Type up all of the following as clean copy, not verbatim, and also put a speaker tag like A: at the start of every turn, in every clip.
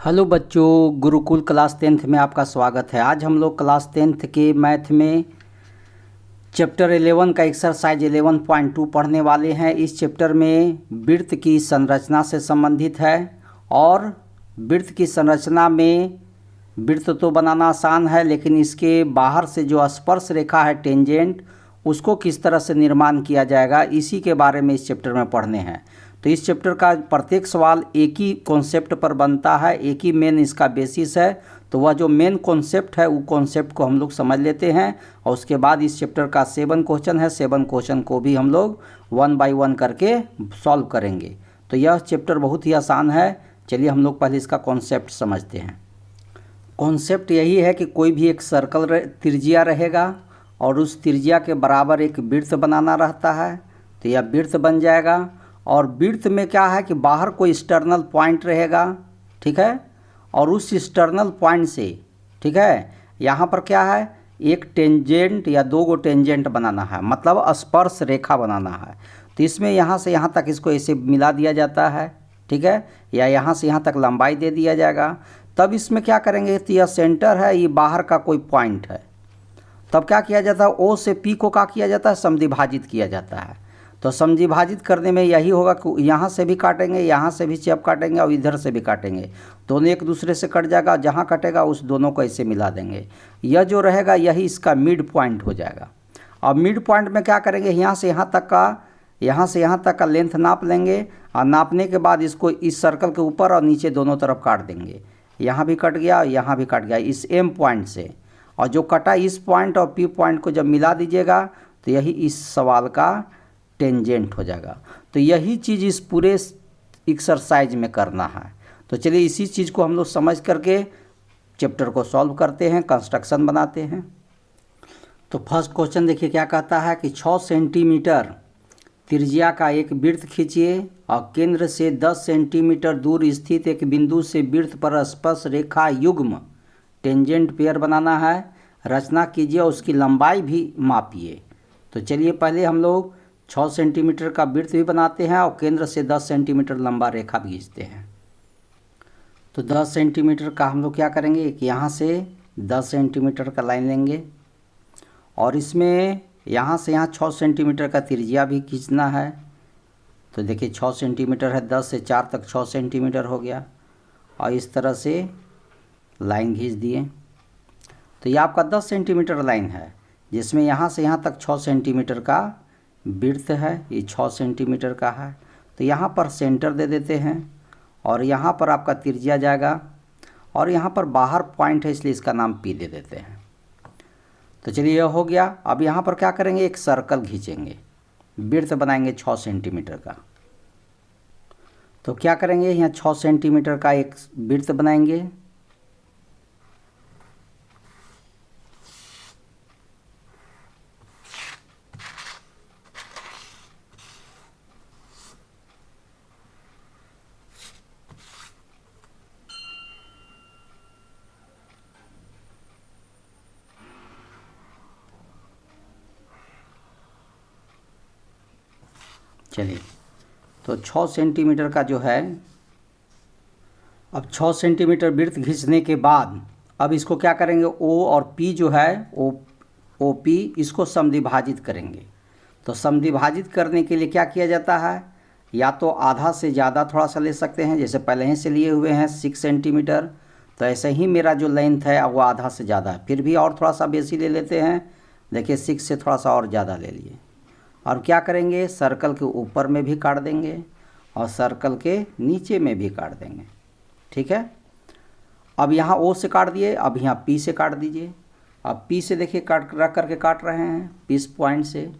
A: Hello बच्चों, Gurukul class 10th में आपका स्वागत है। आज हम लोग क्लास 10th के मैथ में चैप्टर 11 का एक्सरसाइज 11.2 पढ़ने वाले हैं। इस चैप्टर में वृत्त की संरचना से संबंधित है और वृत्त की संरचना में वृत्त तो बनाना आसान है, लेकिन इसके बाहर से जो स्पर्श रेखा है टेंजेंट, उसको किस तरह से निर्माण किया जाएगा, इसी के बारे में इस चैप्टर में पढ़ने हैं। तो इस चैप्टर का प्रत्येक सवाल एक ही कॉन्सेप्ट पर बनता है, एक ही मेन इसका बेसिस है। तो वह जो मेन कॉन्सेप्ट है वो कॉन्सेप्ट को हम लोग समझ लेते हैं और उसके बाद इस चैप्टर का 7 क्वेश्चन है, 7 क्वेश्चन को भी हम लोग 1 बाय 1 करके सॉल्व करेंगे। तो यह चैप्टर बहुत ही आसान है। चलिए हम लोग पहले इसका कॉन्सेप्ट समझते हैं। कॉन्सेप्ट यही है कि कोई भी एक सर्कल त्रिज्या रहेगा और उस त्रिज्या के बराबर एक वृत्त बनाना रहता है। तो यह वृत्त बन जाएगा और वृत्त में क्या है कि बाहर कोई एक्सटर्नल पॉइंट रहेगा, ठीक है, और उस एक्सटर्नल पॉइंट से, ठीक है, यहाँ पर क्या है, एक टेंजेंट या 2 टेंजेंट बनाना है, मतलब स्पर्श रेखा बनाना है। तो इसमें यहाँ से यहाँ तक इसको ऐसे मिला दिया जाता है, ठीक है, या यहाँ से यहाँ तक लंबाई दे दिया जाएगा। तब इसमें क्या करेंगे, तो यह सेंटर है, ये बाहर का कोई पॉइंट है। तब क्या किया जाता है, ओ से पी को क्या किया जाता है, समद्विभाजित किया जाता है। तो समद्विभाजित करने में यही होगा कि यहाँ से भी काटेंगे, यहाँ से भी चेप काटेंगे और इधर से भी काटेंगे, दोनों एक दूसरे से कट जाएगा। जहाँ कटेगा उस दोनों को ऐसे मिला देंगे। यह जो रहेगा यही इसका मिड पॉइंट हो जाएगा। अब मिड पॉइंट में क्या करेंगे, यहाँ से यहाँ तक का लेंथ नाप लेंगे और नापने के बाद इसको इस सर्कल के ऊपर और नीचे दोनों तरफ काट देंगे। यहाँ भी कट गया, यहाँ भी कट गया इस एम पॉइंट से, और जो कटा इस पॉइंट और पी पॉइंट को जब मिला दीजिएगा तो यही इस सवाल का टेंजेंट हो जाएगा। तो यही चीज़ इस पूरे एक्सरसाइज में करना है। तो चलिए इसी चीज़ को हम लोग समझ करके चैप्टर को सॉल्व करते हैं, कंस्ट्रक्शन बनाते हैं। तो फर्स्ट क्वेश्चन देखिए क्या कहता है कि 6 सेंटीमीटर त्रिज्या का एक वृत्त खींचिए और केंद्र से 10 सेंटीमीटर दूर स्थित एक बिंदु से वृत्त पर स्पर्श रेखा युग्म टेंजेंट पेयर बनाना है। रचना कीजिए और उसकी लंबाई भी मापिए। तो चलिए पहले हम लोग 6 सेंटीमीटर का वृत्त भी बनाते हैं और केंद्र से 10 सेंटीमीटर लंबा रेखा भी खींचते हैं। तो 10 सेंटीमीटर का हम लोग क्या करेंगे कि यहाँ से 10 सेंटीमीटर का लाइन लेंगे और इसमें यहाँ से यहाँ 6 सेंटीमीटर का त्रिज्या भी खींचना है। तो देखिए 6 सेंटीमीटर है, 10 से 4 तक 6 सेंटीमीटर हो गया और इस तरह से लाइन खींच दिए। तो ये आपका 10 सेंटीमीटर लाइन है जिसमें यहाँ से यहाँ तक 6 सेंटीमीटर का वृत्त है। ये 6 सेंटीमीटर का है। तो यहाँ पर सेंटर दे देते हैं और यहाँ पर आपका त्रिज्या जाएगा और यहाँ पर बाहर पॉइंट है इसलिए इसका नाम पी दे देते हैं। तो चलिए यह हो गया। अब यहाँ पर क्या करेंगे, एक सर्कल खींचेंगे, वृत्त बनाएंगे 6 सेंटीमीटर का। तो क्या करेंगे, यहाँ 6 सेंटीमीटर का एक वृत्त बनाएंगे। चलिए तो 6 सेंटीमीटर का जो है, अब 6 सेंटीमीटर वृत्त खींचने के बाद अब इसको क्या करेंगे, ओ और पी जो है ओ पी इसको समद्विभाजित करेंगे। तो समद्विभाजित करने के लिए क्या किया जाता है, या तो आधा से ज़्यादा थोड़ा सा ले सकते हैं, जैसे पहले ही से लिए हुए हैं 6 सेंटीमीटर। तो ऐसे ही मेरा जो लेंथ है वो आधा से ज़्यादा है, फिर भी और थोड़ा सा बेसी ले लेते हैं। देखिए 6 से थोड़ा सा और ज़्यादा ले लिए और क्या करेंगे, सर्कल के ऊपर में भी काट देंगे और सर्कल के नीचे में भी काट देंगे, ठीक है। अब यहाँ ओ से काट दिए, अब यहाँ पी से काट दीजिए। अब पी से देखिए काट रख करके काट रहे हैं इस पॉइंट से।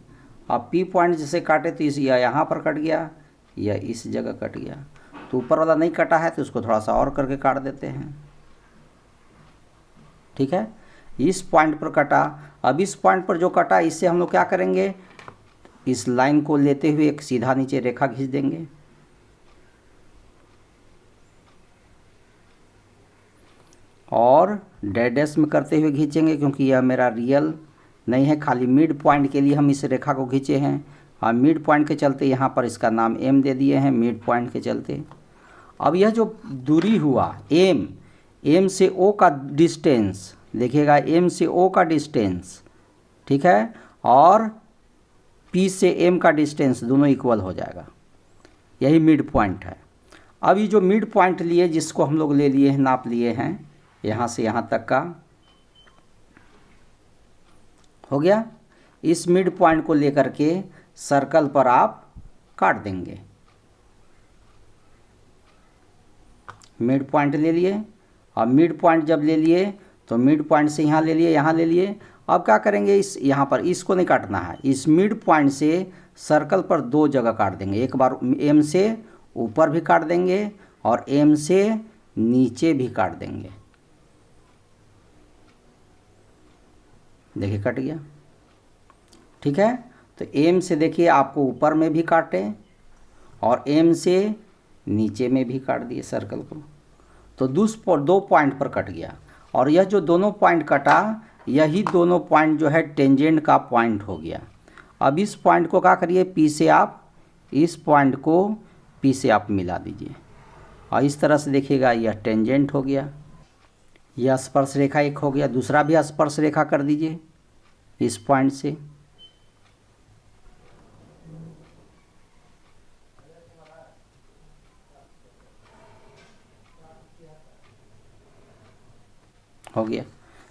A: अब पी पॉइंट जैसे काटे तो इस या यहाँ पर कट गया या इस जगह कट गया। तो ऊपर वाला नहीं कटा है तो उसको थोड़ा सा और करके काट देते हैं, ठीक है। इस पॉइंट पर कटा। अब इस पॉइंट पर जो कटा इससे हम लोग क्या करेंगे, इस लाइन को लेते हुए एक सीधा नीचे रेखा खींच देंगे और डैश में करते हुए खींचेंगे, क्योंकि यह मेरा रियल नहीं है, खाली मिड पॉइंट के लिए हम इस रेखा को खींचे हैं और मिड पॉइंट के चलते यहाँ पर इसका नाम एम दे दिए हैं, मिड पॉइंट के चलते। अब यह जो दूरी हुआ एम से ओ का डिस्टेंस देखिएगा, एम से ओ का डिस्टेंस, ठीक है, और पी से एम का डिस्टेंस दोनों इक्वल हो जाएगा। यही मिड पॉइंट है। अब ये जो मिड पॉइंट लिए जिसको हम लोग ले लिए हैं, नाप लिए हैं यहाँ से यहाँ तक का हो गया। इस मिड पॉइंट को लेकर के सर्कल पर आप काट देंगे। मिड पॉइंट ले लिए, और मिड पॉइंट जब ले लिए तो मिड पॉइंट से यहाँ ले लिए, यहाँ ले लिए। अब क्या करेंगे, इस यहाँ पर इसको नहीं काटना है, इस मिड पॉइंट से सर्कल पर दो जगह काट देंगे। एक बार एम से ऊपर भी काट देंगे और एम से नीचे भी काट देंगे। देखिए कट गया, ठीक है। तो एम से देखिए आपको ऊपर में भी काटे और एम से नीचे में भी काट दिए सर्कल को, तो दो पॉइंट पर कट गया। और यह जो दोनों पॉइंट कटा, यही दोनों पॉइंट जो है टेंजेंट का पॉइंट हो गया। अब इस पॉइंट को क्या करिए, पी से आप इस पॉइंट को पी से आप मिला दीजिए, और इस तरह से देखिएगा यह टेंजेंट हो गया। यह स्पर्श रेखा एक हो गया। दूसरा भी स्पर्श रेखा कर दीजिए इस पॉइंट से। हो गया।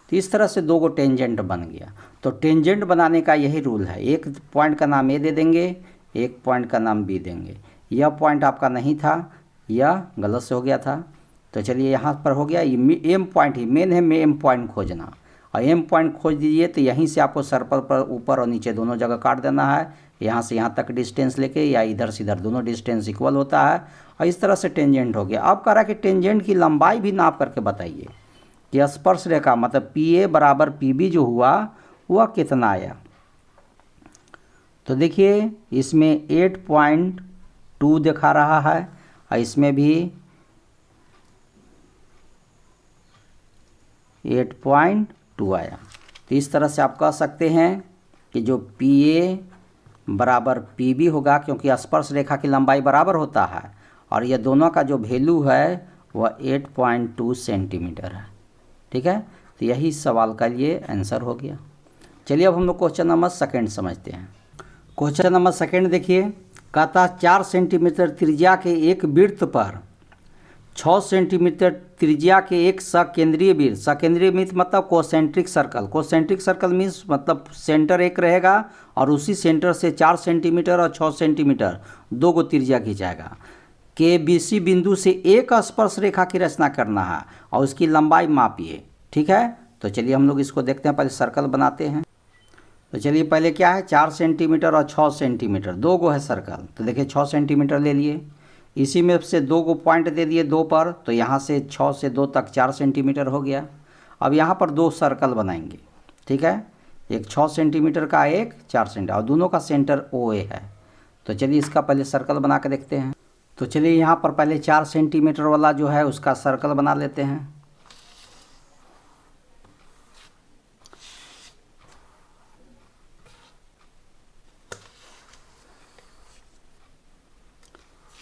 A: तो इस तरह से दो गो टेंजेंट बन गया। तो टेंजेंट बनाने का यही रूल है, एक पॉइंट का नाम ए दे देंगे, एक पॉइंट का नाम बी देंगे। यह पॉइंट आपका नहीं था, यह गलत से हो गया था। तो चलिए यहाँ पर हो गया। ये एम पॉइंट ही मेन है, में एम पॉइंट खोजना, और एम पॉइंट खोज दीजिए। तो यहीं से आपको सर्कल पर ऊपर और नीचे दोनों जगह काट देना है, यहाँ से यहाँ तक डिस्टेंस लेके, या इधर से इधर दोनों डिस्टेंस इक्वल होता है, और इस तरह से टेंजेंट हो गया। अब कह रहा है कि टेंजेंट की लंबाई भी नाप करके बताइए कि स्पर्श रेखा मतलब पी ए बराबर पी बी जो हुआ वह कितना आया। तो देखिए इसमें 8.2 दिखा रहा है, और इसमें भी 8.2 आया। तो इस तरह से आप कह सकते हैं कि जो पी ए बराबर पी बी होगा, क्योंकि स्पर्श रेखा की लंबाई बराबर होता है, और यह दोनों का जो वैल्यू है वह 8.2 सेंटीमीटर है, ठीक है। तो यही सवाल का लिए आंसर हो गया। चलिए अब हम लोग क्वेश्चन नंबर सेकंड समझते हैं। क्वेश्चन नंबर सेकंड देखिए, कहता 4 सेंटीमीटर त्रिज्या के एक वृत्त पर 6 सेंटीमीटर त्रिज्या के एक सकेंद्रीय वृत्त, सकेंद्रीय वृत्त मतलब concentric circle, concentric circle means मतलब सेंटर एक रहेगा और उसी सेंटर से 4 सेंटीमीटर और 6 सेंटीमीटर दो गो त्रिज्या खिंचाएगा के बीसी बिंदु से एक स्पर्श रेखा की रचना करना है और उसकी लंबाई मापिए, ठीक है। तो चलिए हम लोग इसको देखते हैं, पहले सर्कल बनाते हैं। तो चलिए पहले क्या है, 4 सेंटीमीटर और 6 सेंटीमीटर दो गो है सर्कल। तो देखिए 6 सेंटीमीटर ले लिए, इसी में से दो गो पॉइंट दे दिए दो पर, तो यहाँ से 6 से 2 तक 4 सेंटीमीटर हो गया। अब यहाँ पर दो सर्कल बनाएंगे, ठीक है, एक 6 सेंटीमीटर का, एक 4 सेंटीमीटर, और दोनों का सेंटर ओ ए है। तो चलिए इसका पहले सर्कल बना के देखते हैं। तो चलिए यहाँ पर पहले 4 सेंटीमीटर वाला जो है उसका सर्कल बना लेते हैं।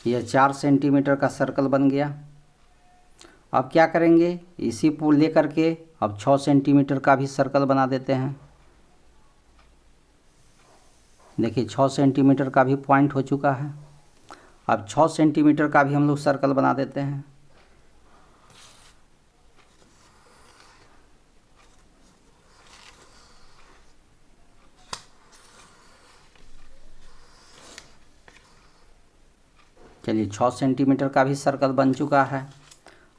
A: यह 4 सेंटीमीटर का सर्कल बन गया। अब क्या करेंगे, इसी को लेकर के अब 6 सेंटीमीटर का भी सर्कल बना देते हैं। देखिए 6 सेंटीमीटर का भी पॉइंट हो चुका है। अब 6 सेंटीमीटर का भी हम लोग सर्कल बना देते हैं। चलिए 6 सेंटीमीटर का भी सर्कल बन चुका है।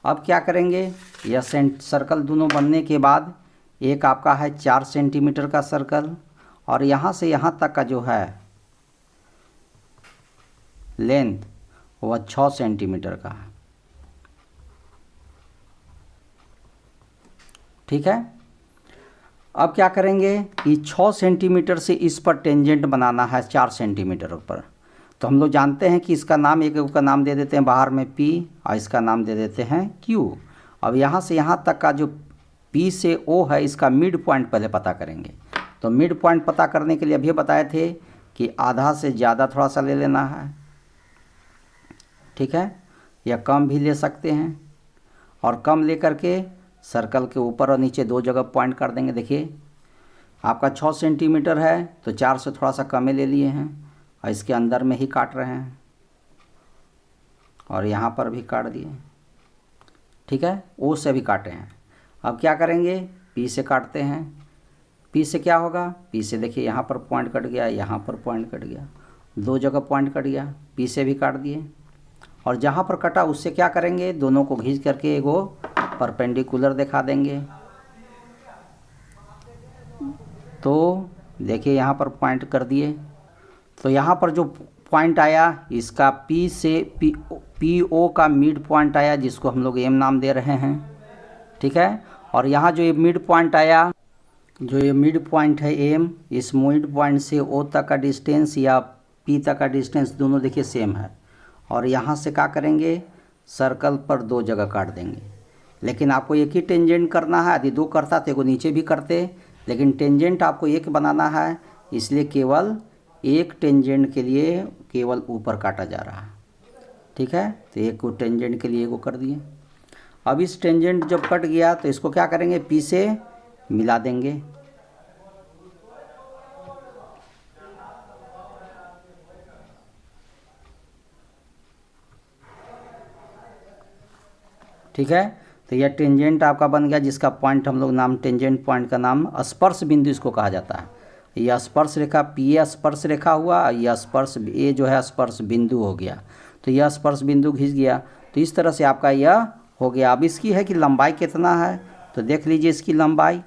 A: अब क्या करेंगे, यह सर्कल दोनों बनने के बाद एक आपका है 4 सेंटीमीटर का सर्कल, और यहाँ से यहाँ तक का जो है लेंथ वह 6 सेंटीमीटर का है, ठीक है। अब क्या करेंगे कि 6 सेंटीमीटर से इस पर टेंजेंट बनाना है 4 सेंटीमीटर पर। तो हम लोग जानते हैं कि इसका नाम, एक का नाम दे देते हैं बाहर में P और इसका नाम दे देते हैं Q। अब यहाँ से यहाँ तक का जो P से O है इसका मिड पॉइंट पहले पता करेंगे। तो मिड पॉइंट पता करने के लिए अभी बताए थे कि आधा से ज़्यादा थोड़ा सा ले लेना है, ठीक है। या कम भी ले सकते हैं, और कम ले करके सर्कल के ऊपर और नीचे 2 जगह पॉइंट कर देंगे। देखिए आपका 6 सेंटीमीटर है तो 4 से थोड़ा सा कम ले लिए हैं और इसके अंदर में ही काट रहे हैं, और यहाँ पर भी काट दिए, ठीक है, ओ से भी काटे हैं। अब क्या करेंगे, पी से काटते हैं। पी से क्या होगा, पी से देखिए यहाँ पर पॉइंट कट गया, यहाँ पर पॉइंट कट गया, 2 जगह पॉइंट कट गया, पी से भी काट दिए। और जहाँ पर कटा उससे क्या करेंगे, दोनों को खींच करके एगो परपेंडिकुलर दिखा देंगे। तो देखिए यहाँ पर पॉइंट कर दिए, तो यहाँ पर जो पॉइंट आया इसका पी से पी ओ का मिड पॉइंट आया, जिसको हम लोग एम नाम दे रहे हैं, ठीक है। और यहाँ जो ये मिड पॉइंट आया, जो ये मिड पॉइंट है एम, इस मिड पॉइंट से ओ तक का डिस्टेंस या पी तक का डिस्टेंस दोनों देखिए सेम है। और यहाँ से क्या करेंगे, सर्कल पर 2 जगह काट देंगे। लेकिन आपको एक ही टेंजेंट करना है, यदि 2 करता तो एगो नीचे भी करते, लेकिन टेंजेंट आपको एक बनाना है, इसलिए केवल एक टेंजेंट के लिए केवल ऊपर काटा जा रहा है, ठीक है। तो एक को टेंजेंट के लिए एगो कर दिए। अब इस टेंजेंट जब कट गया तो इसको क्या करेंगे, पी से मिला देंगे। ठीक है, तो यह टेंजेंट आपका बन गया, जिसका पॉइंट हम लोग नाम, टेंजेंट पॉइंट का नाम स्पर्श बिंदु इसको कहा जाता है। यह स्पर्श रेखा पी ए स्पर्श रेखा हुआ, यह स्पर्श ए जो है स्पर्श बिंदु हो गया। तो यह स्पर्श बिंदु घिस गया, तो इस तरह से आपका यह हो गया। अब इसकी है कि लंबाई कितना है, तो देख लीजिए इसकी लंबाई।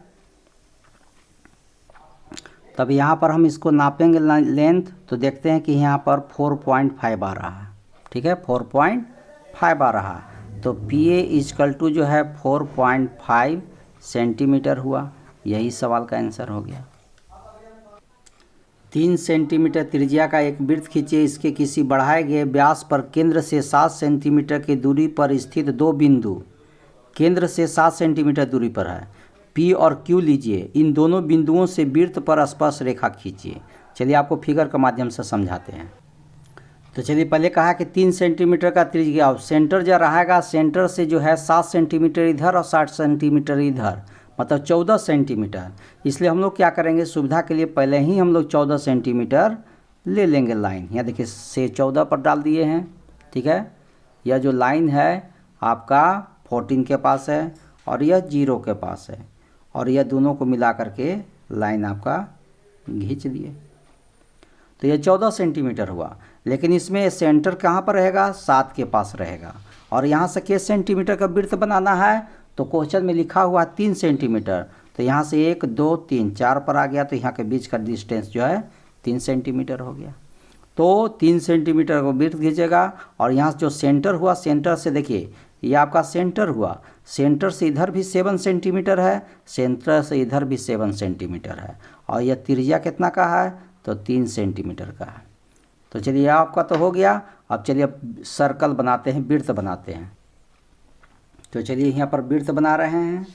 A: तब यहाँ पर हम इसको नापेंगे लेंथ, तो देखते हैं कि यहाँ पर 4.5 आ रहा है, ठीक है, 4.5 आ रहा है। तो पी ए इजकल टू जो है 4.5 सेंटीमीटर हुआ। यही सवाल का आंसर हो गया। 3 सेंटीमीटर त्रिज्या का एक वृत्त खींचे, इसके किसी बढ़ाए गए व्यास पर केंद्र से 7 सेंटीमीटर की दूरी पर स्थित 2 बिंदु केंद्र से 7 सेंटीमीटर दूरी पर है, पी और क्यू लीजिए। इन दोनों बिंदुओं से वृत्त पर स्पर्श रेखा खींचिए। चलिए आपको फिगर के माध्यम से समझाते हैं। तो चलिए पहले कहा कि 3 सेंटीमीटर का त्रिज्या, अब सेंटर जो रहेगा, सेंटर से जो है 7 सेंटीमीटर इधर और 60 सेंटीमीटर इधर, मतलब 14 सेंटीमीटर। इसलिए हम लोग क्या करेंगे, सुविधा के लिए पहले ही हम लोग 14 सेंटीमीटर ले लेंगे लाइन। यहाँ देखिए से 14 पर डाल दिए हैं, ठीक है। यह जो लाइन है आपका 14 के पास है और यह 0 के पास है, और यह दोनों को मिला करके लाइन आपका खींच दिए। तो यह 14 सेंटीमीटर हुआ, लेकिन इसमें सेंटर कहाँ पर रहेगा, 7 के पास रहेगा। और यहाँ से किस सेंटीमीटर का वृत्त बनाना है, तो क्वेश्चन में लिखा हुआ 3 सेंटीमीटर। तो यहाँ से 1 2 3 4 पर आ गया, तो यहाँ के बीच का डिस्टेंस जो है 3 सेंटीमीटर हो गया। तो 3 सेंटीमीटर को वृत्त खींचेगा, और यहाँ जो सेंटर हुआ, सेंटर से देखिए ये आपका सेंटर हुआ, सेंटर से इधर भी 7 सेंटीमीटर है, सेंटर से इधर भी 7 सेंटीमीटर है, और यह त्रिज्या कितना का है, तो 3 सेंटीमीटर का है। तो चलिए आपका तो हो गया। अब चलिए अब सर्कल बनाते हैं, वृत्त बनाते हैं। तो चलिए यहाँ पर वृत्त बना रहे हैं।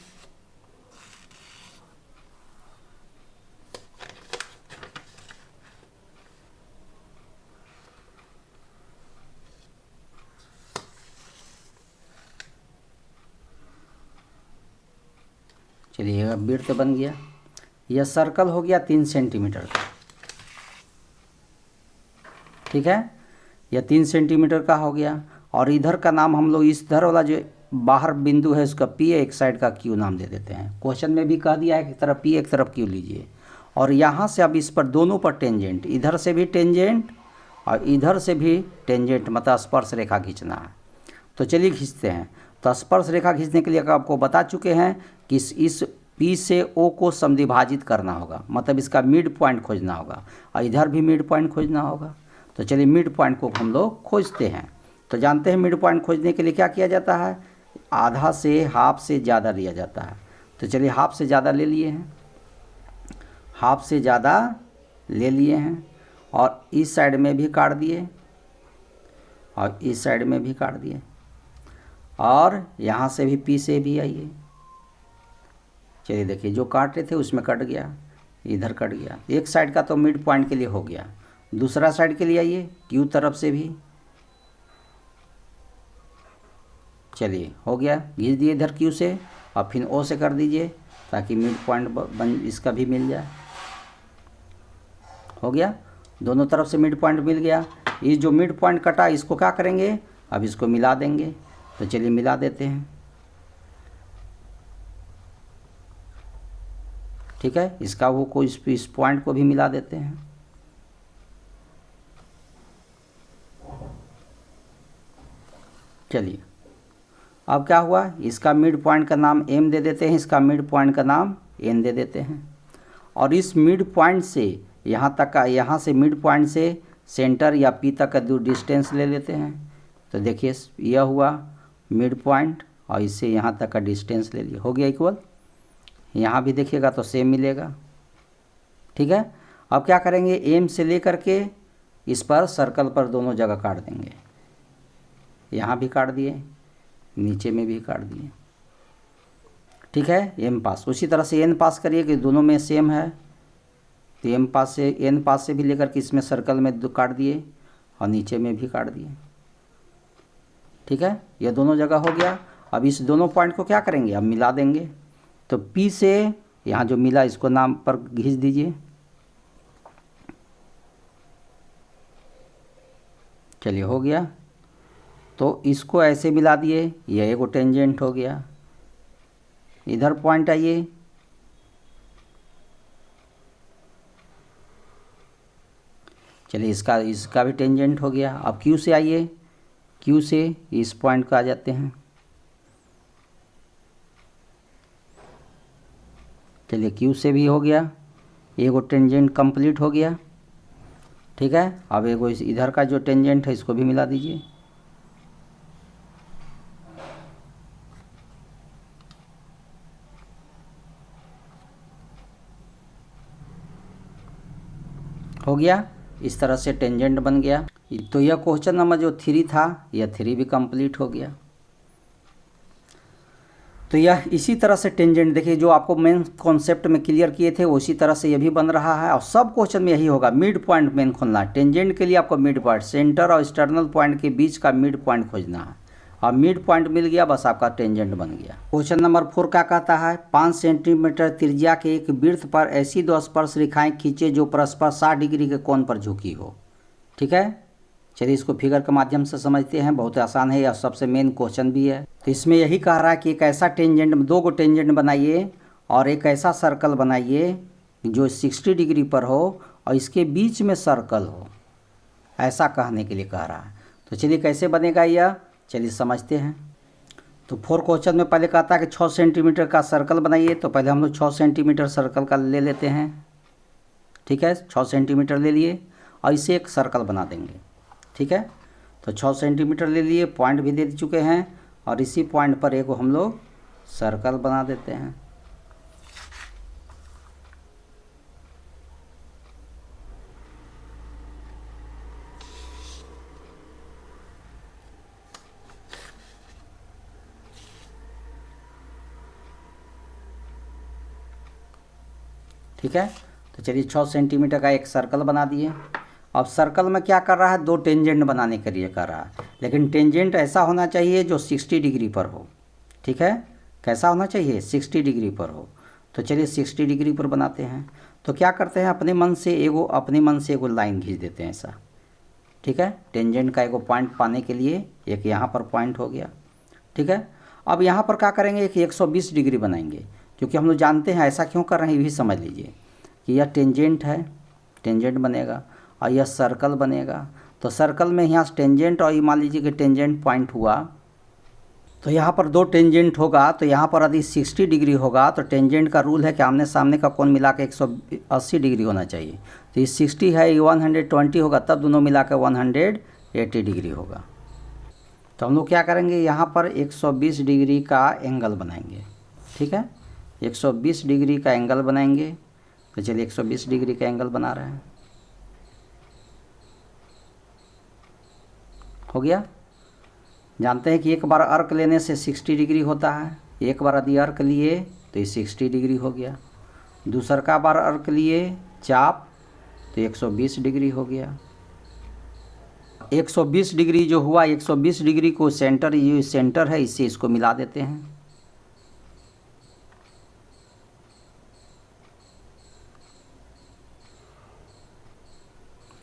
A: चलिए अब वृत्त बन गया। यह सर्कल हो गया 3 सेंटीमीटर का, ठीक है। यह 3 सेंटीमीटर का हो गया, और इधर का नाम हम लोग इस इधर वाला जो बाहर बिंदु है उसका पी, एक साइड का क्यू नाम दे देते हैं। क्वेश्चन में भी कह दिया है कि तरफ पी एक तरफ क्यू लीजिए। और यहाँ से अब इस पर दोनों पर टेंजेंट, इधर से भी टेंजेंट और इधर से भी टेंजेंट, मतलब स्पर्श रेखा खींचना है। तो चलिए खींचते हैं। तो स्पर्श रेखा खींचने के लिए आपको बता चुके हैं कि इस पी से ओ को समद्विभाजित करना होगा, मतलब इसका मिड पॉइंट खोजना होगा, और इधर भी मिड पॉइंट खोजना होगा। तो चलिए मिड पॉइंट को हम लोग खोजते हैं। तो जानते हैं मिड पॉइंट खोजने के लिए क्या किया जाता है, आधा से हाफ से ज़्यादा लिया जाता है। तो चलिए हाफ से ज़्यादा ले लिए हैं, हाफ से ज़्यादा ले लिए हैं, और इस साइड में भी काट दिए और इस साइड में भी काट दिए, और यहाँ से भी पी से भी आइए। चलिए देखिए जो काट रहे थे उसमें कट गया, इधर कट गया। एक साइड का तो मिड पॉइंट के लिए हो गया, दूसरा साइड के लिए आइए, क्यू तरफ से भी चलिए हो गया, खींच दिए इधर क्यू से, और फिर ओ से कर दीजिए ताकि मिड पॉइंट बन इसका भी मिल जाए। हो गया, दोनों तरफ से मिड पॉइंट मिल गया। ये जो मिड पॉइंट कटा इसको क्या करेंगे, अब इसको मिला देंगे। तो चलिए मिला देते हैं, ठीक है। इसका वो को इस पॉइंट को भी मिला देते हैं। चलिए अब क्या हुआ, इसका मिड पॉइंट का नाम एम दे देते हैं, इसका मिड पॉइंट का नाम एन दे देते हैं। और इस मिड पॉइंट से यहाँ तक का, यहाँ से मिड पॉइंट से सेंटर या पी तक का दूर डिस्टेंस ले लेते हैं। तो देखिए यह हुआ मिड पॉइंट, और इससे यहाँ तक का डिस्टेंस ले लिया, हो गया इक्वल। यहाँ भी देखिएगा तो सेम मिलेगा, ठीक है। अब क्या करेंगे, एम से लेकर के इस पर सर्कल पर दोनों जगह काट देंगे। यहाँ भी काट दिए, नीचे में भी काट दिए, ठीक है। एम पास, उसी तरह से एन पास करिए कि दोनों में सेम है। तो एम पास से एन पास से भी लेकर के इसमें सर्कल में काट दिए, और नीचे में भी काट दिए, ठीक है। ये दोनों जगह हो गया। अब इस दोनों पॉइंट को क्या करेंगे, अब मिला देंगे। तो पी से यहाँ जो मिला इसको नाम पर खींच दीजिए। चलिए हो गया, तो इसको ऐसे मिला दिए, यह एक टेंजेंट हो गया। इधर पॉइंट आइए, चलिए इसका भी टेंजेंट हो गया। अब क्यू से आइए, क्यू से इस पॉइंट को आ जाते हैं। चलिए क्यू से भी हो गया, एक टेंजेंट कंप्लीट हो गया, ठीक है। अब एक इधर का जो टेंजेंट है इसको भी मिला दीजिए। हो गया, इस तरह से टेंजेंट बन गया। तो यह क्वेश्चन नंबर जो 3 था, यह 3 भी कंप्लीट हो गया। तो यह इसी तरह से टेंजेंट देखिए, जो आपको मेन कॉन्सेप्ट में क्लियर किए थे उसी तरह से यह भी बन रहा है। और सब क्वेश्चन में यही होगा, मिड पॉइंट मेन खोजना है। टेंजेंट के लिए आपको मिड पॉइंट, सेंटर और एक्सटर्नल पॉइंट के बीच का मिड पॉइंट खोजना है। और मिड पॉइंट मिल गया, बस आपका टेंजेंट बन गया। क्वेश्चन नंबर 4 क्या कहता है, 5 सेंटीमीटर त्रिज्या के एक वृत्त पर ऐसी 2 स्पर्श रेखाएं खींचे जो परस्पर 60 डिग्री के कोण पर झुकी हो, ठीक है। चलिए इसको फिगर के माध्यम से समझते हैं, बहुत आसान है, यह सबसे मेन क्वेश्चन भी है। तो इसमें यही कह रहा है कि एक ऐसा टेंजेंट, 2 गो टेंजेंट बनाइए और एक ऐसा सर्कल बनाइए जो 60 डिग्री पर हो और इसके बीच में सर्कल हो, ऐसा कहने के लिए कह रहा है। तो चलिए कैसे बनेगा यह, चलिए समझते हैं। तो 4 क्वेश्चन में पहले कहता है कि 6 सेंटीमीटर का सर्कल बनाइए। तो पहले हम लोग 6 सेंटीमीटर सर्कल का ले लेते हैं, ठीक है। 6 सेंटीमीटर ले लिए और इसे एक सर्कल बना देंगे, ठीक है। तो 6 सेंटीमीटर ले लिए, पॉइंट भी दे चुके हैं, और इसी पॉइंट पर एक हम लोग सर्कल बना देते हैं। ठीक है, तो चलिए 6 सेंटीमीटर का एक सर्कल बना दिए। अब सर्कल में क्या कर रहा है, 2 टेंजेंट बनाने के लिए कर रहा है, लेकिन टेंजेंट ऐसा होना चाहिए जो 60 डिग्री पर हो, ठीक है। कैसा होना चाहिए, 60 डिग्री पर हो। तो चलिए 60 डिग्री पर बनाते हैं। तो क्या करते हैं, अपने मन से एगो लाइन खींच देते हैं ऐसा, ठीक है। टेंजेंट का एगो पॉइंट पाने के लिए एक यहाँ पर पॉइंट हो गया, ठीक है। अब यहाँ पर क्या करेंगे, एक 120 डिग्री बनाएंगे, क्योंकि हम लोग जानते हैं ऐसा क्यों कर रहे हैं, ये भी समझ लीजिए कि यह टेंजेंट है, टेंजेंट बनेगा और यह सर्कल बनेगा। तो सर्कल में यहाँ टेंजेंट और ये मान लीजिए कि टेंजेंट पॉइंट हुआ, तो यहाँ पर 2 टेंजेंट होगा। तो यहाँ पर यदि 60 डिग्री होगा तो टेंजेंट का रूल है कि आमने सामने का कोण मिला के 180 डिग्री होना चाहिए। तो ये 60 है, ये 120 होगा, तब दोनों मिला के 180 डिग्री होगा। तो हम लोग क्या करेंगे, यहाँ पर 120 डिग्री का एंगल बनाएंगे, ठीक है। 120 डिग्री का एंगल बनाएंगे। तो चलिए 120 डिग्री का एंगल बना रहे हैं, हो गया। जानते हैं कि एक बार अर्क लेने से 60 डिग्री होता है, एक बार यदि अर्क लिए तो ये 60 डिग्री हो गया। दूसर का बार अर्क लिए चाप तो 120 डिग्री हो गया। 120 डिग्री जो हुआ, 120 डिग्री को सेंटर, ये सेंटर है, इससे इसको मिला देते हैं।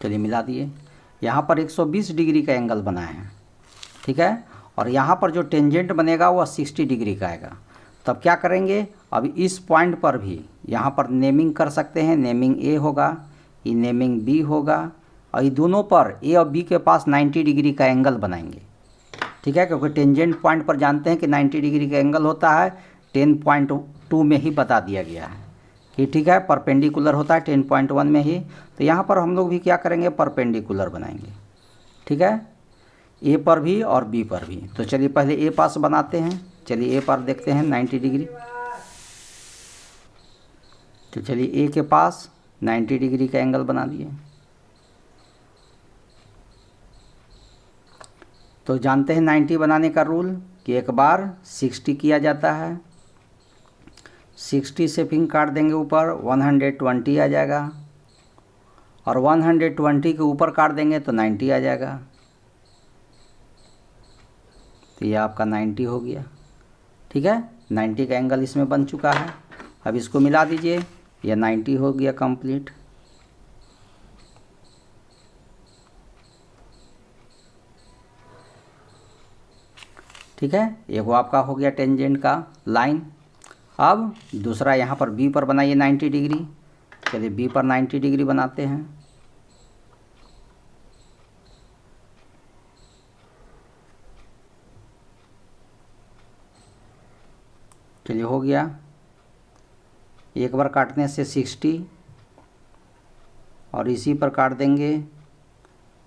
A: चलिए मिला दिए। यहाँ पर 120 डिग्री का एंगल बनाए हैं, ठीक है। और यहाँ पर जो टेंजेंट बनेगा वह 60 डिग्री का आएगा। तब क्या करेंगे, अब इस पॉइंट पर भी यहाँ पर नेमिंग कर सकते हैं। नेमिंग ए होगा, ये नेमिंग बी होगा, और ये दोनों पर ए और बी के पास 90 डिग्री का एंगल बनाएंगे, ठीक है। क्योंकि टेंजेंट पॉइंट पर जानते हैं कि 90 डिग्री का एंगल होता है, 10.2 में ही बता दिया गया है कि ठीक है, परपेंडिकुलर होता है 10.1 में ही। तो यहाँ पर हम लोग भी क्या करेंगे, परपेंडिकुलर बनाएंगे, ठीक है, ए पर भी और बी पर भी। तो चलिए पहले ए पास बनाते हैं। चलिए ए पर देखते हैं 90 डिग्री। तो चलिए ए के पास 90 डिग्री का एंगल बना दिए। तो जानते हैं 90 बनाने का रूल कि एक बार 60 किया जाता है, 60 से फिर काट देंगे ऊपर, 120 आ जाएगा, और 120 के ऊपर काट देंगे तो 90 आ जाएगा। तो ये आपका 90 हो गया, ठीक है। 90 का एंगल इसमें बन चुका है। अब इसको मिला दीजिए, ये 90 हो गया कंप्लीट। ठीक है, एगो आपका हो गया टेंजेंट का लाइन। अब दूसरा यहाँ पर बी पर बनाइए 90 डिग्री। चलिए बी पर 90 डिग्री बनाते हैं। चलिए हो गया। एक बार काटने से 60 और इसी पर काट देंगे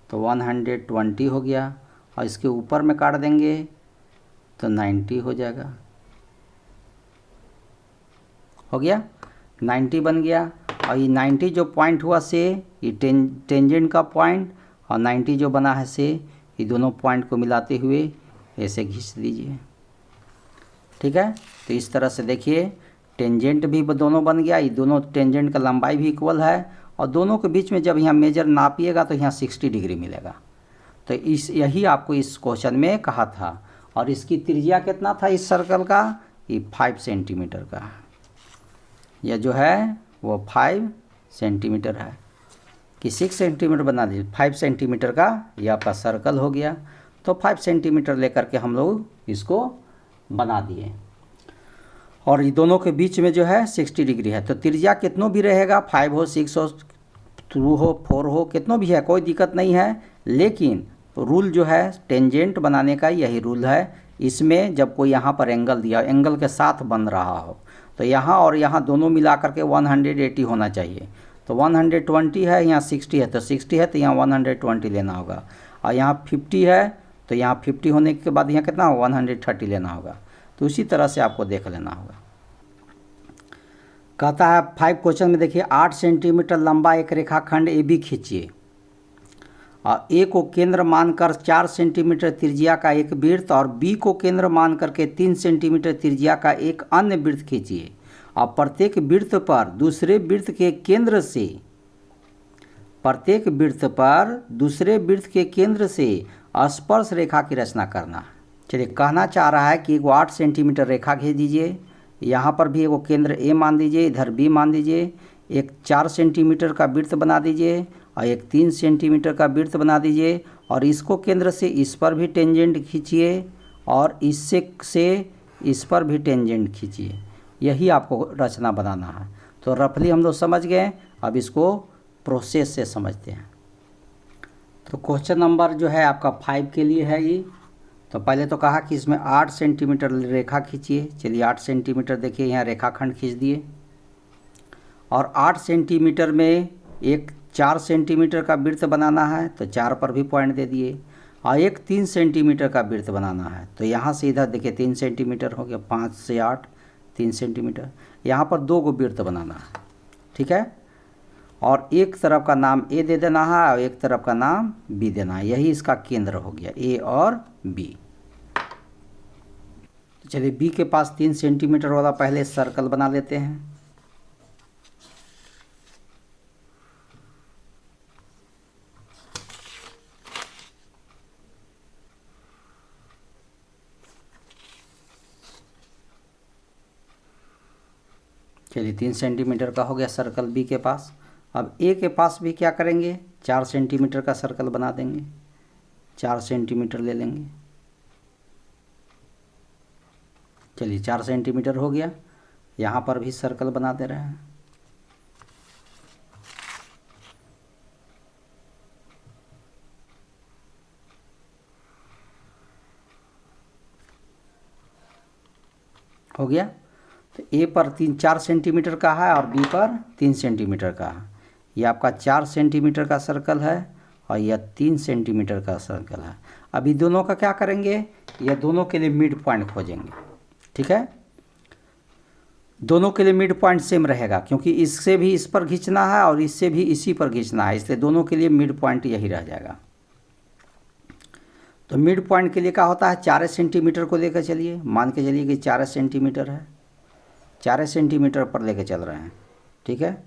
A: तो 120 हो गया, और इसके ऊपर में काट देंगे तो 90 हो जाएगा। हो गया, 90 बन गया। और ये 90 जो पॉइंट हुआ से ये टेंजेंट का पॉइंट, और 90 जो बना है से ये दोनों पॉइंट को मिलाते हुए ऐसे खींच दीजिए, ठीक है। तो इस तरह से देखिए टेंजेंट भी दोनों बन गया, ये दोनों टेंजेंट का लंबाई भी इक्वल है, और दोनों के बीच में जब यहाँ मेजर नापिएगा तो यहाँ 60 डिग्री मिलेगा। तो यही आपको इस क्वेश्चन में कहा था। और इसकी त्रिज्या कितना था इस सर्कल का, ये 5 सेंटीमीटर का, यह जो है वो 5 सेंटीमीटर है कि 6 सेंटीमीटर बना दीजिए। 5 सेंटीमीटर का ये आपका सर्कल हो गया। तो 5 सेंटीमीटर लेकर के हम लोग इसको बना दिए, और ये दोनों के बीच में जो है 60 डिग्री है। तो त्रिज्या कितनों भी रहेगा, 5 हो, 6 हो, 2 हो, 4 हो, कितनों भी है, कोई दिक्कत नहीं है। लेकिन रूल जो है टेंजेंट बनाने का यही रूल है। इसमें जब कोई यहाँ पर एंगल दिया, एंगल के साथ बन रहा हो, तो यहाँ और यहाँ दोनों मिला करके 180 होना चाहिए। तो 120 है, यहाँ 60 है, तो 60 है तो यहाँ 120 लेना होगा, और यहाँ 50 है तो यहाँ 50 होने के बाद यहाँ कितना होगा, 130 लेना होगा। तो उसी तरह से आपको देख लेना होगा। कहता है 5 क्वेश्चन में देखिए 8 सेंटीमीटर लंबा एक रेखाखंड ए बी खींचिए, और ए को केंद्र मानकर 4 सेंटीमीटर त्रिज्या का एक वृत्त और बी को केंद्र मान करके 3 सेंटीमीटर त्रिज्या का एक अन्य वृत्त खींचिए, और प्रत्येक वृत्त पर दूसरे वृत्त के केंद्र से, प्रत्येक वृत्त पर दूसरे वृत्त के केंद्र से स्पर्श रेखा की रचना करना। चलिए कहना चाह रहा है कि वो 8 सेंटीमीटर रेखा खींच दीजिए, यहाँ पर भी वो केंद्र ए मान दीजिए, इधर बी मान दीजिए, एक 4 सेंटीमीटर का वृत्त बना दीजिए और एक 3 सेंटीमीटर का वृत्त बना दीजिए, और इसको केंद्र से इस पर भी टेंजेंट खींचिए और इससे इस पर भी टेंजेंट खींचिए। यही आपको रचना बनाना है। तो रफली हम लोग समझ गए, अब इसको प्रोसेस से समझते हैं। तो क्वेश्चन नंबर जो है आपका 5 के लिए है ये। तो पहले तो कहा कि इसमें 8 सेंटीमीटर रेखा खींचिए। चलिए 8 सेंटीमीटर देखिए यहाँ रेखाखंड खींच दिए, और 8 सेंटीमीटर में एक 4 सेंटीमीटर का वृत्त बनाना है, तो 4 पर भी पॉइंट दे दिए, और एक 3 सेंटीमीटर का वृत्त बनाना है, तो यहाँ से इधर देखिए 3 सेंटीमीटर हो गया, 5 से 8 3 सेंटीमीटर। यहाँ पर 2 को वृत्त बनाना है, ठीक है, और एक तरफ का नाम ए दे देना है और एक तरफ का नाम बी देना है। यही इसका केंद्र हो गया, ए और बी। चलिए बी के पास 3 सेंटीमीटर वाला पहले सर्कल बना लेते हैं। चलिए 3 सेंटीमीटर का हो गया सर्कल बी के पास। अब ए के पास भी क्या करेंगे, 4 सेंटीमीटर का सर्कल बना देंगे, 4 सेंटीमीटर ले लेंगे। चलिए 4 सेंटीमीटर हो गया। यहाँ पर भी सर्कल बना दे रहे हैं। हो गया। तो ए पर 4 सेंटीमीटर का है और बी पर 3 सेंटीमीटर का है। ये आपका 4 सेंटीमीटर का सर्कल है और यह 3 सेंटीमीटर का सर्कल है। अभी दोनों का क्या करेंगे, यह दोनों के लिए मिड पॉइंट खोजेंगे। ठीक है, दोनों के लिए मिड पॉइंट सेम रहेगा, क्योंकि इससे भी इस पर खींचना है और इससे भी इसी पर खींचना है, इसलिए दोनों के लिए मिड पॉइंट यही रह जाएगा। तो मिड पॉइंट के लिए क्या होता है, 4 सेंटीमीटर को लेकर चलिए, मान के चलिए कि 4 सेंटीमीटर है, 4 सेंटीमीटर पर लेकर चल रहे हैं। ठीक है,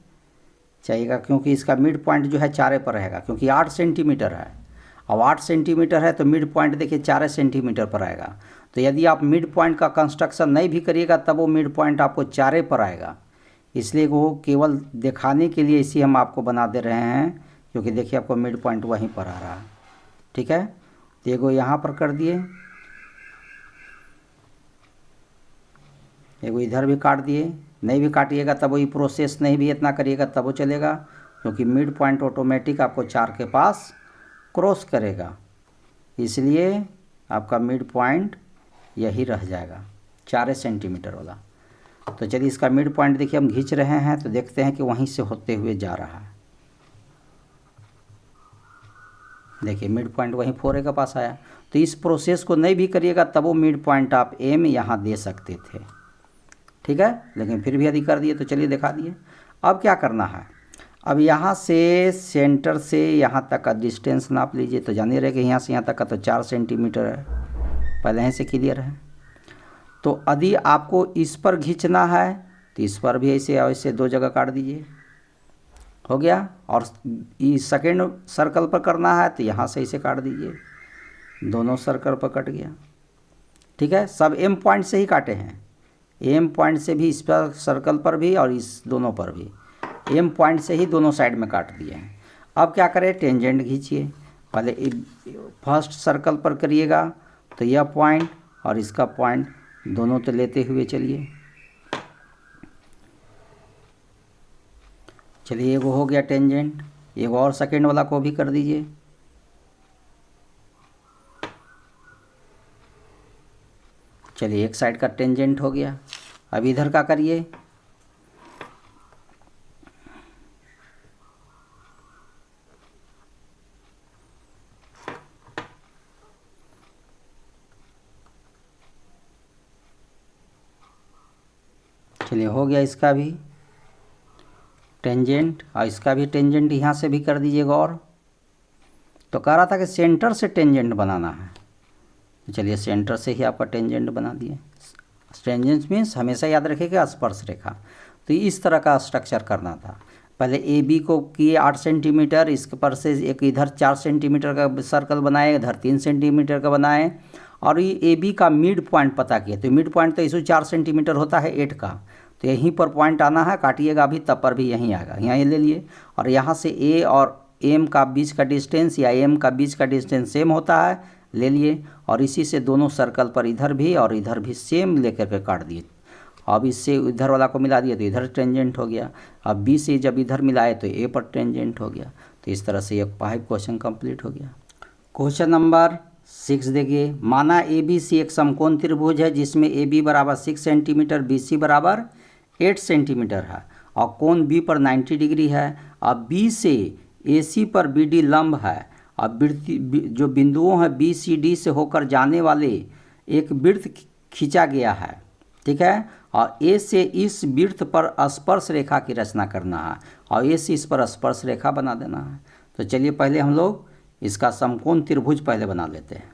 A: चाहिएगा, क्योंकि इसका मिड पॉइंट जो है 4 पर रहेगा, क्योंकि 8 सेंटीमीटर है। अब 8 सेंटीमीटर है तो मिड पॉइंट देखिए 4 सेंटीमीटर पर आएगा। तो यदि आप मिड पॉइंट का कंस्ट्रक्शन नहीं भी करिएगा तब वो मिड पॉइंट आपको 4 पर आएगा। इसलिए वो केवल दिखाने के लिए इसी हम आपको बना दे रहे हैं, क्योंकि देखिए आपको मिड पॉइंट वहीं पर आ रहा है। ठीक है, तो एगो यहाँ पर कर दिए, एगो इधर भी काट दिए। नहीं भी काटिएगा तब वही प्रोसेस, नहीं भी इतना करिएगा तब वो चलेगा, क्योंकि मिड पॉइंट ऑटोमेटिक आपको 4 के पास क्रॉस करेगा, इसलिए आपका मिड पॉइंट यही रह जाएगा 4 सेंटीमीटर वाला। तो चलिए इसका मिड पॉइंट देखिए हम खींच रहे हैं तो देखते हैं कि वहीं से होते हुए जा रहा है। देखिए मिड पॉइंट वहीं 4A के पास आया। तो इस प्रोसेस को नहीं भी करिएगा तब वो मिड पॉइंट आप एम यहाँ दे सकते थे। ठीक है, लेकिन फिर भी यदि कर दिए तो चलिए दिखा दिए। अब क्या करना है, अब यहाँ से सेंटर से यहाँ तक का डिस्टेंस नाप लीजिए। तो जानिए रहे कि यहाँ से यहाँ तक का तो 4 सेंटीमीटर है, पहले ही से क्लियर है। तो यदि आपको इस पर खींचना है तो इस पर भी ऐसे ऐसे 2 जगह काट दीजिए, हो गया। और इस सेकेंड सर्कल पर करना है तो यहाँ से इसे काट दीजिए, दोनों सर्कल पर कट गया। ठीक है, सब एम पॉइंट से ही काटे हैं, एम पॉइंट से भी इस पर सर्कल पर भी और इस दोनों पर भी एम पॉइंट से ही दोनों साइड में काट दिए हैं। अब क्या करें, टेंजेंट खींचिए। पहले फर्स्ट सर्कल पर करिएगा तो यह पॉइंट और इसका पॉइंट दोनों तो लेते हुए चलिए। चलिए एगो हो गया टेंजेंट, एगो और सेकेंड वाला को भी कर दीजिए। चलिए एक साइड का टेंजेंट हो गया। अब इधर का करिए, चलिए हो गया इसका भी टेंजेंट और इसका भी टेंजेंट यहाँ से भी कर दीजिएगा। और तो कह रहा था कि सेंटर से टेंजेंट बनाना है, तो चलिए सेंटर से ही आपका टेंजेंट बना दिए। टेंजेंट मीन्स हमेशा याद रखिएगा स्पर्श रेखा। तो इस तरह का स्ट्रक्चर करना था। पहले ए बी को किए 8 सेंटीमीटर, इसके पर से एक इधर 4 सेंटीमीटर का सर्कल बनाए, इधर 3 सेंटीमीटर का बनाए और ये ए बी का मिड पॉइंट पता किए। तो मिड पॉइंट तो इसमें 4 सेंटीमीटर होता है 8 का, तो यहीं पर पॉइंट आना है, काटिएगा अभी तब पर भी यहीं आएगा, यहाँ ये ले लिए। और यहाँ से ए और एम का बीच का डिस्टेंस या एम का बीच का डिस्टेंस सेम होता है, ले लिए। और इसी से दोनों सर्कल पर इधर भी और इधर भी सेम लेकर के काट दिए। अब इससे इधर वाला को मिला दिए तो इधर टेंजेंट हो गया। अब बी से जब इधर मिलाए तो ए पर टेंजेंट हो गया। तो इस तरह से एक 5 क्वेश्चन कंप्लीट हो गया। क्वेश्चन नंबर 6 देखिए, माना ए बी सी एक समकोण त्रिभुज है जिसमें ए बी बराबर 6 सेंटीमीटर, बी सी बराबर 8 सेंटीमीटर है और कोण बी पर 90 डिग्री है। अब बी से ए सी पर बी डी लंब है। अब जो बिंदुओं हैं बी सी डी से होकर जाने वाले एक वृत्त खींचा गया है। ठीक है, और ए से इस वृत्त पर स्पर्श रेखा की रचना करना है और ए से इस पर स्पर्श रेखा बना देना है। तो चलिए पहले हम लोग इसका समकोण त्रिभुज पहले बना लेते हैं।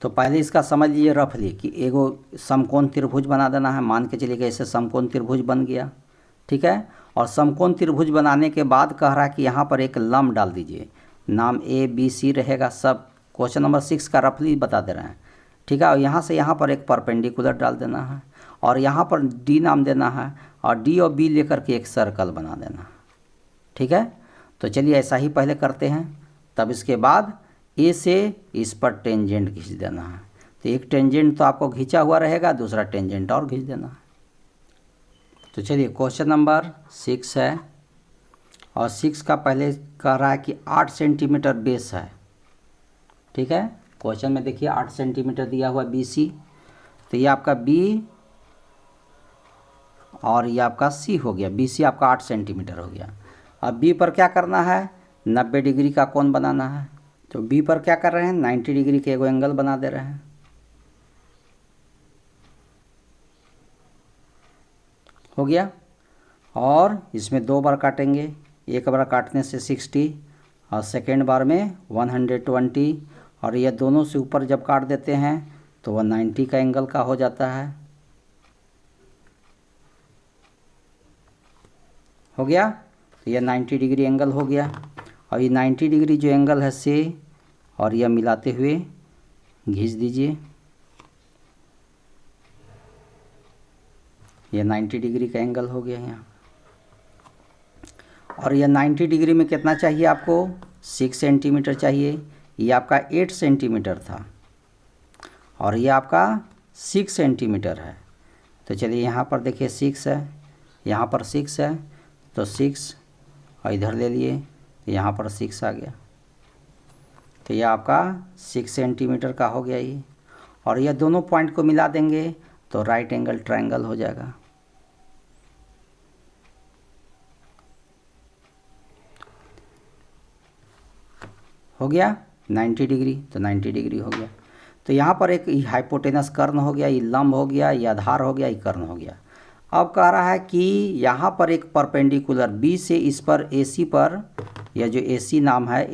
A: तो पहले इसका समझ लीजिए रफली कि एगो समकोण त्रिभुज बना देना है। मान के चलिए कि ऐसे समकोण त्रिभुज बन गया। ठीक है, और समकोण त्रिभुज बनाने के बाद कह रहा है कि यहाँ पर एक लंब डाल दीजिए, नाम ए बी सी रहेगा। सब क्वेश्चन नंबर 6 का रफली बता दे रहे हैं। ठीक है, और यहाँ से यहाँ पर एक परपेंडिकुलर डाल देना है और यहाँ पर डी नाम देना है और डी और बी लेकर के एक सर्कल बना देना। ठीक है, तो चलिए ऐसा ही पहले करते हैं। तब इसके बाद ए से इस पर टेंजेंट खींच देना है। तो एक टेंजेंट तो आपको खींचा हुआ रहेगा, दूसरा टेंजेंट और खींच देना है। तो चलिए क्वेश्चन नंबर 6 है, और 6 का पहले कह रहा है कि 8 सेंटीमीटर बेस है। ठीक है, क्वेश्चन में देखिए 8 सेंटीमीटर दिया हुआ बी सी, तो ये आपका बी और ये आपका सी हो गया। बी सी आपका 8 सेंटीमीटर हो गया। अब बी पर क्या करना है, 90 डिग्री का कोण बनाना है। तो बी पर क्या कर रहे हैं, 90 डिग्री के एगो एंगल बना दे रहे हैं। हो गया, और इसमें 2 बार काटेंगे। एक बार काटने से 60 और सेकेंड बार में 120, और ये दोनों से ऊपर जब काट देते हैं तो वह 90 का एंगल का हो जाता है। हो गया, तो यह 90 डिग्री एंगल हो गया। और ये 90 डिग्री जो एंगल है से और यह मिलाते हुए खींच दीजिए। यह 90 डिग्री का एंगल हो गया यहाँ। और यह 90 डिग्री में कितना चाहिए आपको, 6 सेंटीमीटर चाहिए। ये आपका 8 सेंटीमीटर था और ये आपका 6 सेंटीमीटर है। तो चलिए यहाँ पर देखिए 6 है, यहाँ पर 6 है, तो 6 और इधर ले लिए, यहाँ पर 6 आ गया। तो यह आपका 6 सेंटीमीटर का हो गया ये। और यह दोनों पॉइंट को मिला देंगे तो राइट एंगल ट्रायंगल हो जाएगा। हो गया 90 डिग्री, तो 90 डिग्री हो गया। तो यहाँ पर एक हाइपोटेनस कर्ण हो गया, ये लंब हो गया, ये आधार हो गया, ये कर्ण हो गया। अब कह रहा है कि यहाँ पर एक परपेंडिकुलर बी से इस पर AC पर, यह जो AC नाम है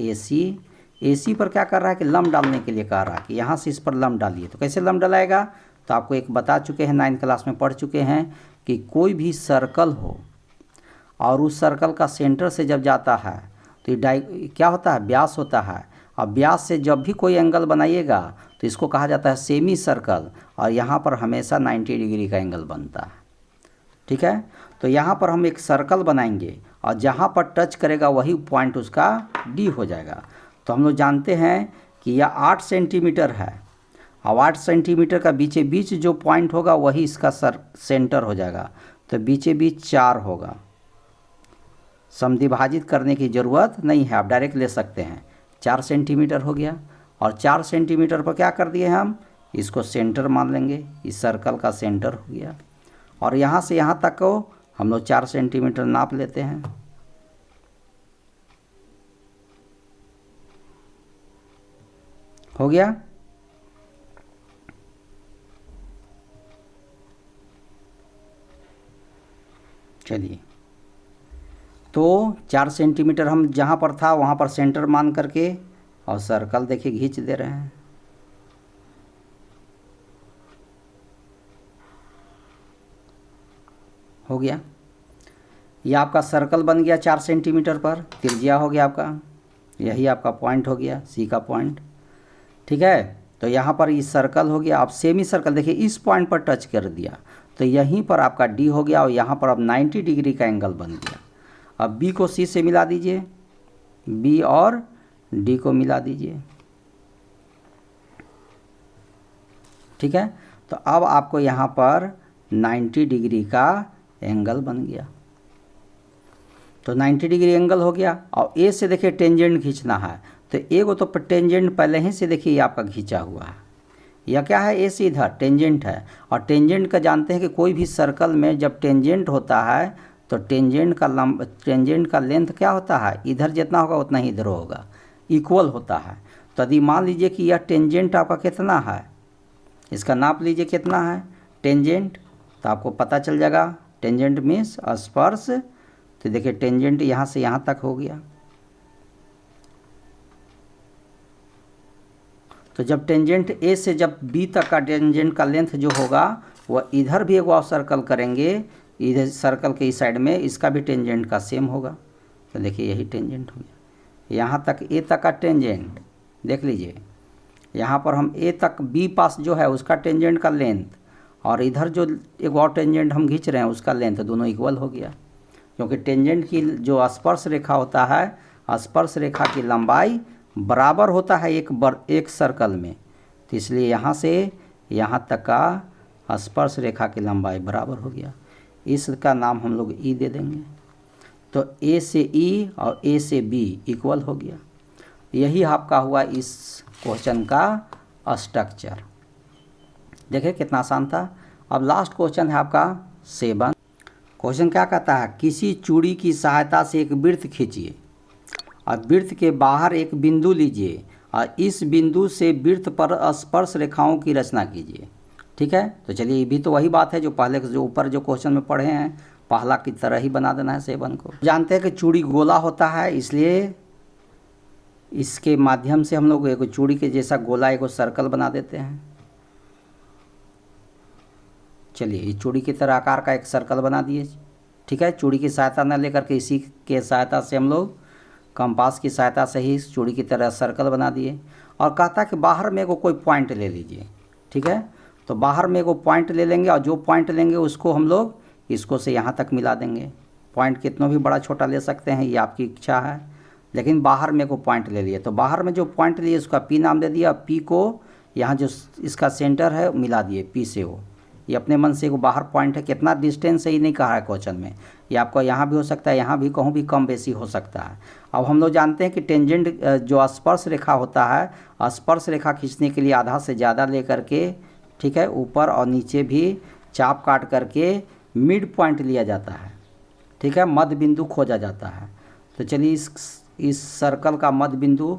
A: AC पर क्या कर रहा है कि लंब डालने के लिए कह रहा है कि यहाँ से इस पर लंब डालिए। तो कैसे लंब डलाएगा, तो आपको एक बता चुके हैं, 9th क्लास में पढ़ चुके हैं कि कोई भी सर्कल हो और उस सर्कल का सेंटर से जब जाता है तो ये क्या होता है, व्यास होता है। अब व्यास से जब भी कोई एंगल बनाइएगा तो इसको कहा जाता है सेमी सर्कल, और यहाँ पर हमेशा 90 डिग्री का एंगल बनता है। ठीक है, तो यहाँ पर हम एक सर्कल बनाएंगे और जहाँ पर टच करेगा वही पॉइंट उसका डी हो जाएगा। तो हम लोग जानते हैं कि यह 8 सेंटीमीटर है, और 8 सेंटीमीटर का बीचे बीच जो पॉइंट होगा वही इसका सेंटर हो जाएगा। तो बीचे बीच 4 होगा, समद्विभाजित करने की ज़रूरत नहीं है, आप डायरेक्ट ले सकते हैं। 4 सेंटीमीटर हो गया, और 4 सेंटीमीटर पर क्या कर दिए हम, इसको सेंटर मान लेंगे, इस सर्कल का सेंटर हो गया। और यहाँ से यहाँ तक को हम लोग 4 सेंटीमीटर नाप लेते हैं। हो गया, चलिए तो 4 सेंटीमीटर हम जहाँ पर था वहाँ पर सेंटर मान करके और सर्कल देखिए खींच दे रहे हैं। हो गया, ये आपका सर्कल बन गया 4 सेंटीमीटर पर, त्रिज्या हो गया आपका, यही आपका पॉइंट हो गया, सी का पॉइंट। ठीक है, तो यहाँ पर ये सर्कल हो गया। अब सेमी सर्कल देखिए इस पॉइंट पर टच कर दिया तो यहीं पर आपका डी हो गया, और यहाँ पर अब 90 डिग्री का एंगल बन गया। अब बी को सी से मिला दीजिए, बी और डी को मिला दीजिए। ठीक है, तो अब आपको यहाँ पर 90 डिग्री का एंगल बन गया। तो 90 डिग्री एंगल हो गया, और ए से देखिए टेंजेंट खींचना है। तो एगो तो टेंजेंट पहले ही से देखिए ये आपका खींचा हुआ है, यह क्या है, ए से इधर टेंजेंट है। और टेंजेंट का जानते हैं कि कोई भी सर्कल में जब टेंजेंट होता है तो टेंजेंट का लेंथ क्या होता है, इधर जितना होगा उतना ही इधर होगा, इक्वल होता है। तो यदि मान लीजिए कि यह टेंजेंट आपका कितना है, इसका नाप लीजिए कितना है टेंजेंट, तो आपको पता चल जाएगा। टेंजेंट मीन्स स्पर्श, तो देखिए टेंजेंट यहाँ से यहाँ तक हो गया। तो जब टेंजेंट ए से जब बी तक का टेंजेंट का लेंथ जो होगा वह इधर भी एक और सर्कल करेंगे, इधर सर्कल के इस साइड में इसका भी टेंजेंट का सेम होगा। तो देखिए यही टेंजेंट हो गया, यहाँ तक ए तक का टेंजेंट देख लीजिए। यहाँ पर हम ए तक बी पास जो है उसका टेंजेंट का लेंथ, और इधर जो एक और टेंजेंट हम खींच रहे हैं उसका लेंथ दोनों इक्वल हो गया, क्योंकि टेंजेंट की जो स्पर्श रेखा होता है, स्पर्श रेखा की लंबाई बराबर होता है एक सर्कल में, तो इसलिए यहाँ से यहाँ तक का स्पर्श रेखा की लंबाई बराबर हो गया। इसका नाम हम लोग ई दे देंगे। तो ए से ई और ए से बी इक्वल हो गया। यही आपका हुआ इस क्वेश्चन का स्ट्रक्चर। देखिए कितना आसान था। अब लास्ट क्वेश्चन है आपका 7। क्वेश्चन क्या कहता है, किसी चूड़ी की सहायता से एक वृत्त खींचिए और वृत्त के बाहर एक बिंदु लीजिए और इस बिंदु से वृत्त पर स्पर्श रेखाओं की रचना कीजिए। ठीक है, तो चलिए ये भी तो वही बात है जो पहले जो ऊपर जो क्वेश्चन में पढ़े हैं, पहला की तरह ही बना देना है 7 को। जानते हैं कि चूड़ी गोला होता है, इसलिए इसके माध्यम से हम लोग एक चूड़ी के जैसा गोला एक सर्कल बना देते हैं। चलिए इस चूड़ी की तरह आकार का एक सर्कल बना दिए। ठीक है, चूड़ी की सहायता न लेकर के इसी के सहायता से हम लोग कंपास की सहायता से ही इस चूड़ी की तरह सर्कल बना दिए। और कहता कि बाहर में को कोई पॉइंट ले लीजिए। ठीक है, तो बाहर में को पॉइंट ले लेंगे और जो पॉइंट लेंगे उसको हम लोग इसको से यहाँ तक मिला देंगे। पॉइंट कितना भी बड़ा छोटा ले सकते हैं, ये आपकी इच्छा है, लेकिन बाहर में को पॉइंट ले लिए। तो बाहर में जो पॉइंट लिए उसका पी नाम दे दिया। पी को यहाँ जो इसका सेंटर है मिला दिए पी से वो। ये अपने मन से वो बाहर पॉइंट है, कितना डिस्टेंस है ये नहीं कहा है क्वेश्चन में। ये आपको यहाँ भी हो सकता है, यहाँ भी कहूँ भी कम बेसी हो सकता है। अब हम लोग जानते हैं कि टेंजेंट जो स्पर्श रेखा होता है, स्पर्श रेखा खींचने के लिए आधा से ज़्यादा ले करके, ठीक है, ऊपर और नीचे भी चाप काट करके मिड पॉइंट लिया जाता है। ठीक है, मध्य बिंदु खोजा जाता है। तो चलिए इस सर्कल का मध्य बिंदु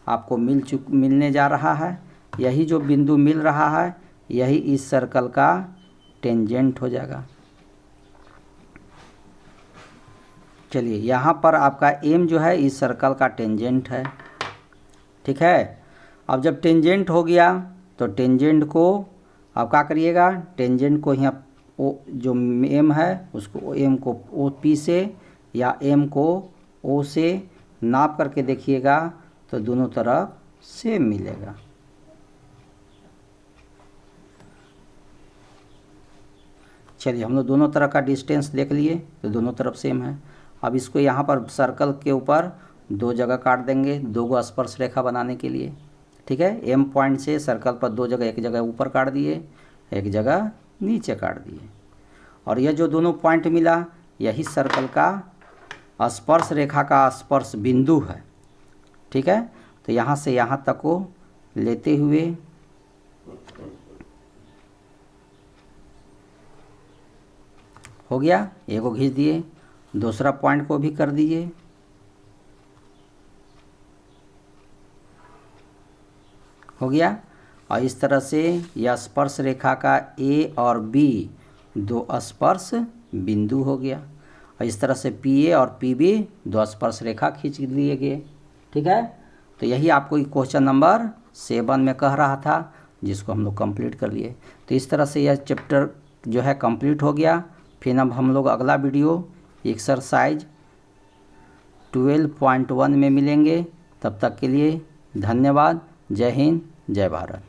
A: आपको मिलने जा रहा है। यही जो बिंदु मिल रहा है यही इस सर्कल का टेंजेंट हो जाएगा। चलिए यहाँ पर आपका एम जो है इस सर्कल का टेंजेंट है। ठीक है, अब जब टेंजेंट हो गया तो टेंजेंट को आप क्या करिएगा, टेंजेंट को यहाँ ओ जो एम है उसको एम को ओ पी से या एम को ओ से नाप करके देखिएगा तो दोनों तरफ सेम मिलेगा। चलिए हम लोग दोनों तरह का डिस्टेंस देख लिए तो दोनों तरफ सेम है। अब इसको यहाँ पर सर्कल के ऊपर 2 जगह काट देंगे, 2 गो स्पर्श रेखा बनाने के लिए। ठीक है, एम पॉइंट से सर्कल पर 2 जगह, एक जगह ऊपर काट दिए, एक जगह नीचे काट दिए। और यह जो दोनों पॉइंट मिला यही सर्कल का स्पर्श रेखा का स्पर्श बिंदु है। ठीक है, तो यहाँ से यहाँ तक को लेते हुए हो गया, एक को खींच दिए, दूसरा पॉइंट को भी कर दिए। हो गया, और इस तरह से यह स्पर्श रेखा का ए और बी 2 स्पर्श बिंदु हो गया। और इस तरह से पी ए और पी बी 2 स्पर्श रेखा खींच लिए गए। ठीक है, तो यही आपको क्वेश्चन नंबर 7 में कह रहा था, जिसको हम लोग कंप्लीट कर लिए। तो इस तरह से यह चैप्टर जो है कंप्लीट हो गया। फिर अब हम लोग अगला वीडियो एक्सरसाइज 12.1 में मिलेंगे। तब तक के लिए धन्यवाद। जय हिंद, जय भारत।